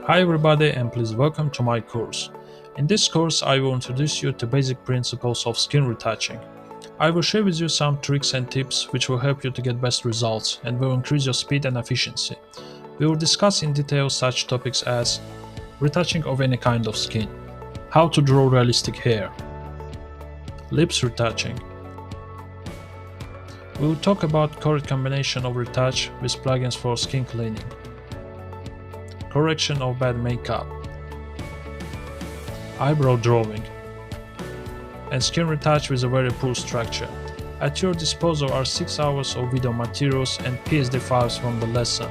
Hi everybody and please welcome to my course. In this course I will introduce you to basic principles of skin retouching. I will share with you some tricks and tips which will help you to get best results and will increase your speed and efficiency. We will discuss in detail such topics as retouching of any kind of skin, how to draw realistic hair, lips retouching. We will talk about correct combination of retouch with plugins for skin cleaning, correction of bad makeup, eyebrow drawing, and skin retouch with a very poor structure. At your disposal are 6 hours of video materials and PSD files from the lesson,